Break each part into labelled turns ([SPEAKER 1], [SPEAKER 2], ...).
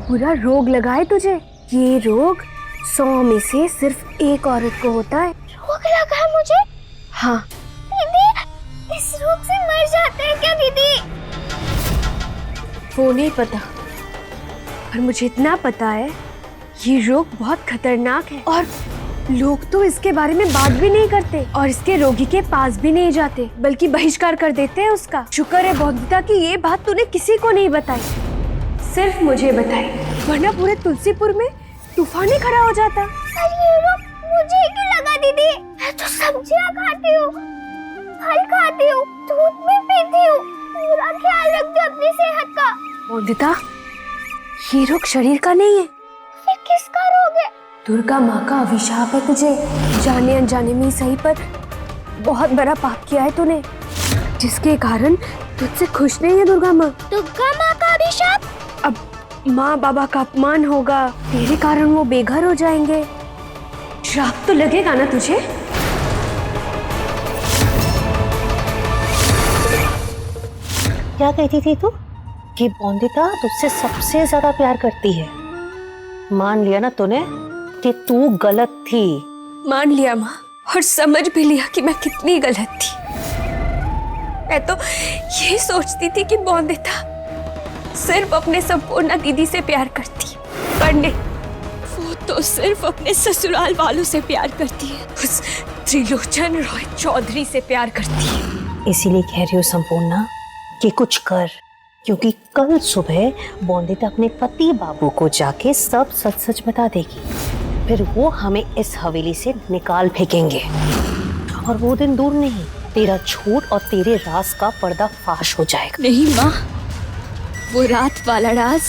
[SPEAKER 1] बुरा रोग लगा है तुझे। ये रोग 100 में से सिर्फ एक औरत को होता है।
[SPEAKER 2] रोग लगा है मुझे?
[SPEAKER 1] हाँ
[SPEAKER 2] दीदी, इस रोग से मर जाते हैं क्या दीदी?
[SPEAKER 1] वो नहीं पता, पर मुझे इतना पता है ये रोग बहुत खतरनाक है और लोग तो इसके बारे में बात भी नहीं करते और इसके रोगी के पास भी नहीं जाते, बल्कि बहिष्कार कर देते हैं उसका। शुक्र है बौद्धिता कि ये बात तूने किसी को नहीं बताई, सिर्फ मुझे बताई, वरना पूरे तुलसीपुर में तूफान ही खड़ा हो जाता।
[SPEAKER 2] पर ये रोग मुझे क्यों लगा दीदी? मैं तो सब्जियां खाती हूँ, फल खाती हूँ, दूध भी पीती हूँ, पूरा ख्याल रखती हूँ अपनी सेहत का।
[SPEAKER 1] बौद्धिता, ये रोग शरीर का नहीं है।
[SPEAKER 2] फिर किसका रोग है?
[SPEAKER 1] दुर्गा माँ का अभिशाप है तुझे। जाने अनजाने में ही सही, पर बहुत बड़ा पाप किया है तूने, जिसके कारण तुझसे खुश नहीं है दुर्गा माँ।
[SPEAKER 2] दुर्गा माँ का अभिशाप?
[SPEAKER 1] अब माँ बाबा का अपमान होगा, तेरे कारण वो बेघर हो जाएंगे। श्राप तो लगेगा ना तुझे।
[SPEAKER 3] क्या कहती थी तू कि बौंदिता तुझसे सबसे ज्यादा प्यार करती है? मान लिया ना तूने कि तू गलत थी।
[SPEAKER 1] मान लिया माँ, और समझ भी लिया कि मैं कितनी गलत थी। मैं तो यही सोचती थी कि बौंदिता सिर्फ अपने संपूर्णा दीदी से प्यार करती है, पर नहीं, वो तो सिर्फ अपने ससुराल वालों से प्यार करती है। उस त्रिलोचन रॉय चौधरी से प्यार करती है।
[SPEAKER 3] इसीलिए कह रही हूँ संपूर्णा कि कुछ कर, क्योंकि कल सुबह बौंदिता अपने पति बाबू को जाके सब सच सच बता देगी। फिर वो हमें इस हवेली से निकाल फेंकेंगे और वो दिन दूर नहीं, तेरा झूठ और तेरे राज का पर्दा फाश हो जाएगा।
[SPEAKER 1] नहीं माँ, वो रात वाला राज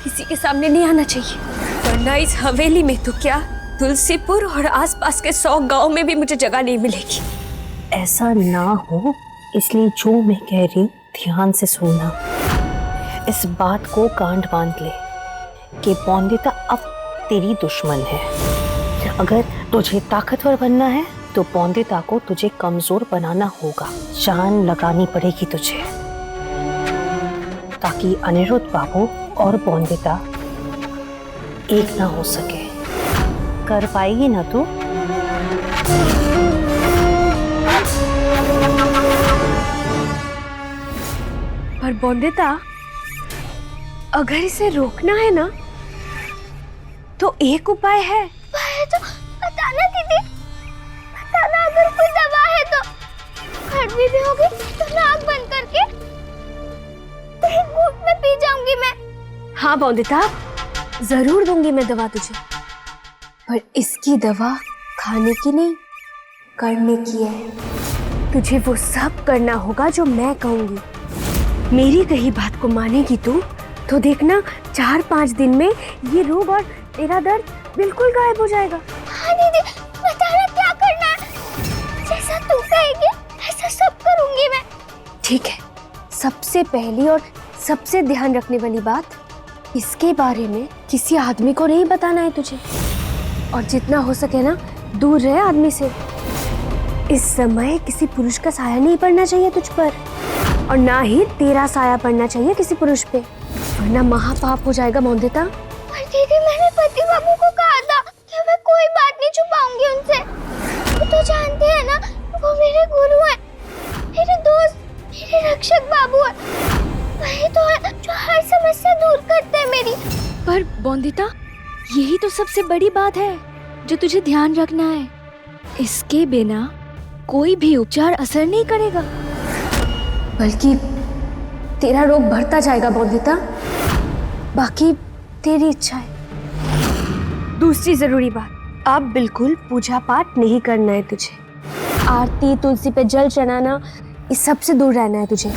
[SPEAKER 1] किसी के सामने नहीं आना चाहिए, वरना इस हवेली में तो क्या, तुलसीपुर और आसपास के 100 गांव में भी मुझे जगह नहीं मिलेगी।
[SPEAKER 3] ऐसा ना हो, इसलिए जो मैं कह रही हूँ ध्यान से सुनना। इस बात को गांठ बांध ले कि बौंदिता अब तेरी दुश्मन है। अगर तुझे ताकतवर बनना है तो बौंदिता को तुझे कमजोर बनाना होगा। जान लगानी पड़ेगी तुझे, ताकि अनिरुद्ध बाबू और बौंदिता एक ना हो सके। कर पाएगी ना तू?
[SPEAKER 1] पर बौंदिता, अगर इसे रोकना है ना तो एक उपाय है।
[SPEAKER 2] उपाय तो बताना दीदी, बताना। अगर कोई दवा है तो। कड़वी भी होगी तो नाक बंद करके एक घूंट में पी जाऊंगी मैं।
[SPEAKER 1] हाँ बौंदिता, जरूर दूंगी मैं दवा तुझे, पर इसकी दवा खाने की नहीं, करने की है। तुझे वो सब करना होगा जो मैं कहूंगी। मेरी कही बात को मानेगी तू तो देखना 4-5 दिन में ये रोग और तेरा दर्द बिल्कुल गायब हो जाएगा।
[SPEAKER 2] हाँ दीदी, बताना क्या करना है। जैसा तू कहेगी ऐसा सब करूंगी मैं।
[SPEAKER 1] ठीक है, सबसे पहली और सबसे ध्यान रखने वाली बात, इसके बारे में किसी आदमी को नहीं बताना है तुझे, और जितना हो सके ना दूर रहे आदमी से। इस समय किसी पुरुष का साया नहीं पड़ना चाहिए तुझ पर, और ना ही तेरा साया पड़ना चाहिए किसी पुरुष पे, वरना महापाप हो जाएगा बौंदिता।
[SPEAKER 2] पर दीदी, मैंने पति बाबू को कहा था कि मैं कोई बात नहीं छुपाऊंगी उनसे। वो तो जानते हैं ना, वो मेरे गुरु हैं, मेरे दोस्त, मेरे रक्षक बाबू हैं। वही तो है जो हर समस्या दूर करते हैं मेरी।
[SPEAKER 4] पर बौंदिता, यही तो सबसे बड़ी बात है जो तुझे ध्यान रखना है। इसके बिना कोई भी उपचार असर नहीं करेगा,
[SPEAKER 1] बल्कि तेरा रोग बढ़ता जाएगा बौंदिता। बाकी तेरी इच्छा है। दूसरी जरूरी बात, अब बिल्कुल पूजा पाठ नहीं करना है तुझे। आरती, तुलसी पे जल चढ़ाना, इस सब से दूर रहना है तुझे,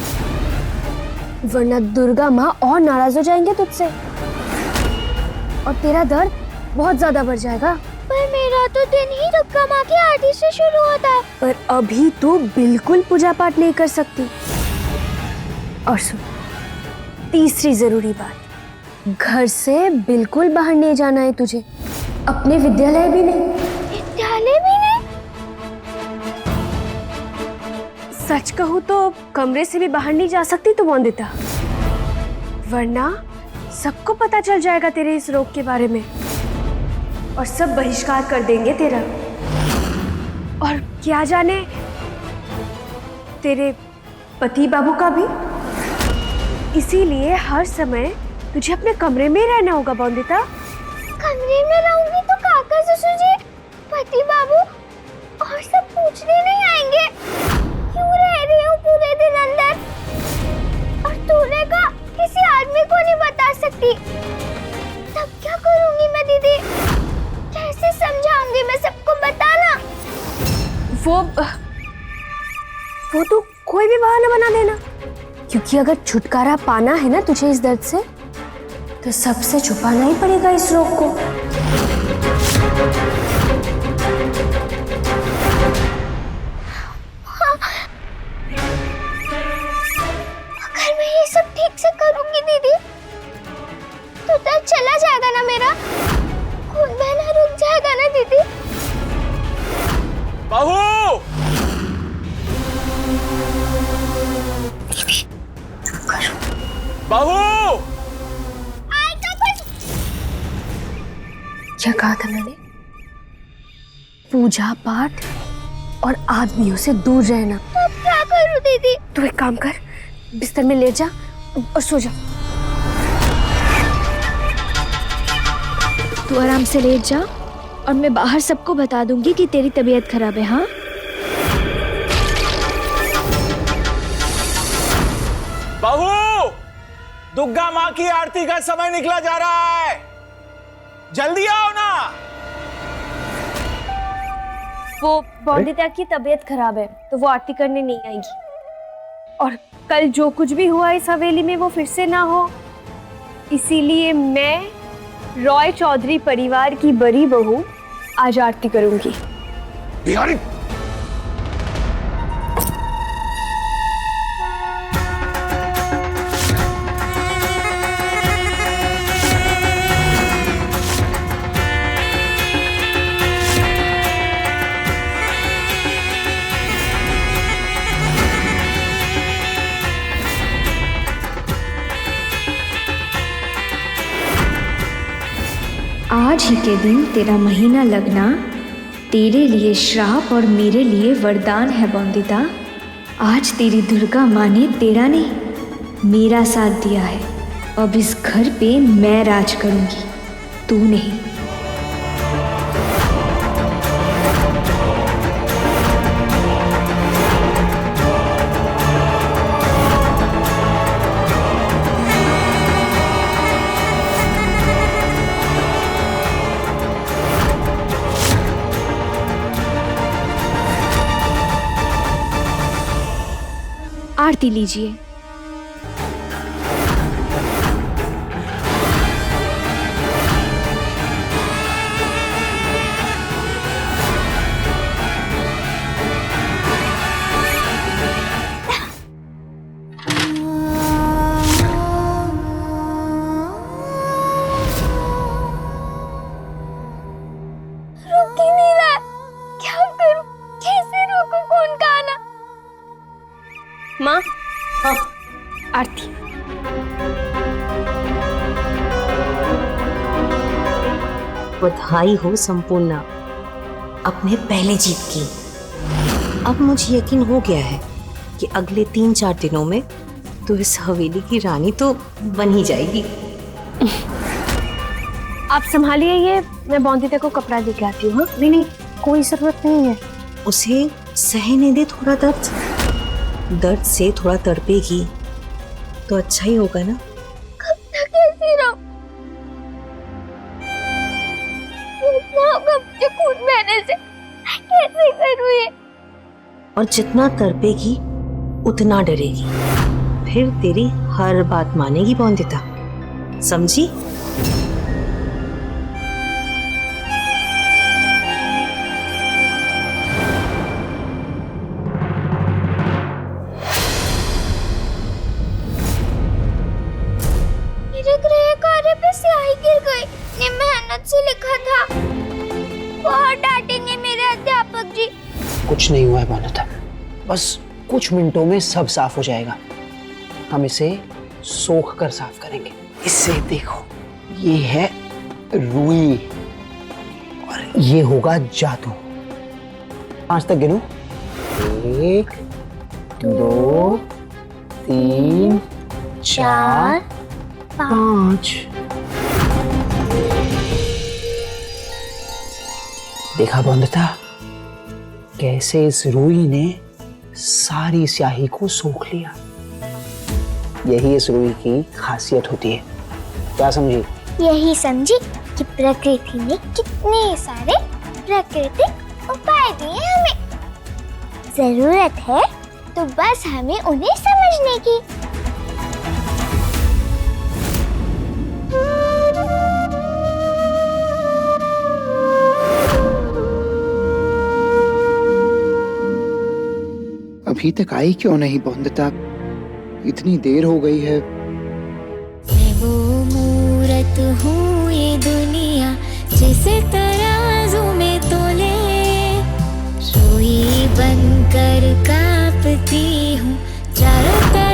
[SPEAKER 1] वरना दुर्गा माँ और नाराज हो जाएंगे तुझसे और तेरा दर्द बहुत ज्यादा बढ़ जाएगा।
[SPEAKER 2] पर मेरा तो दिन ही दुर्गा माँ की आरती से शुरू होता है।
[SPEAKER 1] पर अभी तो बिल्कुल पूजा पाठ नहीं कर सकती। और सुन, तीसरी जरूरी बात, घर से बिल्कुल बाहर नहीं जाना है तुझे, अपने विद्यालय भी नहीं।
[SPEAKER 2] विद्यालय भी नहीं?
[SPEAKER 1] सच कहूँ तो कमरे से भी बाहर नहीं जा सकती तू बौंदिता, वरना सबको पता चल जाएगा तेरे इस रोग के बारे में और सब बहिष्कार कर देंगे तेरा। और क्या जाने तेरे पति बाबू का भी। इसीलिए हर समय तुझे अपने कमरे में ही रहना होगा बॉन्दिता।
[SPEAKER 2] कमरे में रहूंगी तो काका ससुर जी, पति बाबू और सब पूछने नहीं आएंगे क्यों रह रही हूँ पूरे दिन अंदर। और तूने कहा किसी आदमी को नहीं बता सकती, तब क्या करूंगी मैं दीदी? कैसे समझाऊंगी मैं सबको? बताना।
[SPEAKER 1] वो तू कोई भी बहाना बना देना, क्योंकि अगर छुटकारा पाना है ना तुझे इस दर्द से, तो सबसे छुपाना ही पड़ेगा इस रोग को।
[SPEAKER 2] हाँ। अगर मैं ये सब ठीक से करूंगी दीदी, तो दर्द चला जाएगा ना मेरा? खून बहना रुक जाएगा ना दीदी?
[SPEAKER 5] बहू! बहू!
[SPEAKER 1] क्या कहा था मैंने? पूजा पाठ और आदमियों से दूर रहना।
[SPEAKER 2] तो अब क्या करूं दीदी?
[SPEAKER 1] तू एक काम कर, बिस्तर में लेट जा और सो जा।
[SPEAKER 4] तू आराम से लेट जा और मैं बाहर सबको बता दूंगी कि तेरी तबीयत खराब है। हाँ,
[SPEAKER 5] बहू! दुर्गा माँ की आरती का समय निकला जा रहा है, जल्दी आओ ना।
[SPEAKER 1] वो बॉन्दिता की तबीयत खराब है तो वो आरती करने नहीं आएगी। और कल जो कुछ भी हुआ इस हवेली में वो फिर से ना हो, इसीलिए मैं रॉय चौधरी परिवार की बड़ी बहू आज आरती करूंगी।
[SPEAKER 5] बिहारी!
[SPEAKER 4] आज ही के दिन तेरा महीना लगना तेरे लिए श्राप और मेरे लिए वरदान है बॉन्दिता। आज तेरी दुर्गा माँ ने तेरा नहीं मेरा साथ दिया है। अब इस घर पे मैं राज करूंगी, तू नहीं। आरती लीजिए।
[SPEAKER 2] रुक ही नहीं रहा, क्या करूं? कैसे रोकूं खून का आना?
[SPEAKER 1] माँ, हाँ, आरती।
[SPEAKER 3] बधाई हो संपूर्णा, अपने पहले जीत की। अब मुझे यकीन हो गया है कि अगले 3-4 दिनों में तो इस हवेली की रानी तो बन ही जाएगी।
[SPEAKER 1] आप संभालिए ये, मैं बॉन्दिता को कपड़ा लेके आती हूँ। हाँ? नहीं, कोई जरूरत नहीं है।
[SPEAKER 3] उसे सहने दे थोड़ा दर्द से थोड़ा तड़पेगी तो अच्छा ही होगा ना।
[SPEAKER 2] कब तक ऐसी रहूं? इतना होगा मुझे खून बहने से, कैसे करूं ये?
[SPEAKER 3] और जितना तड़पेगी उतना डरेगी, फिर तेरी हर बात मानेगी बॉन्दिता, समझी?
[SPEAKER 2] मेरे गृह कार्य पे स्याही गिर गई। ने मेहनत से लिखा था। बहुत डांटेंगे मेरे अध्यापक जी।
[SPEAKER 6] कुछ नहीं हुआ है बॉन्दिता, बस कुछ मिनटों में सब साफ हो जाएगा। हम इसे सोख कर साफ करेंगे। इसे देखो, ये है रुई और ये होगा जादू। 5 तक गिनो। 1 2 3 4 5। देखा बंधता, कैसे इस रुई ने सारी स्याही को सोख लिया। यही इस रुई की खासियत होती है। क्या समझी?
[SPEAKER 2] यही समझी कि प्रकृति ने कितने सारे प्राकृतिक उपाय दिए हमें। जरूरत है तो बस हमें उन्हें समझने की।
[SPEAKER 6] अभी तक आई क्यों नहीं बंधता? इतनी देर हो गई है।
[SPEAKER 7] मैं वो मूरत हूँ ये दुनिया जिसे तराजू में तोले, रोई बनकर कांपती हूँ चारों तरफ।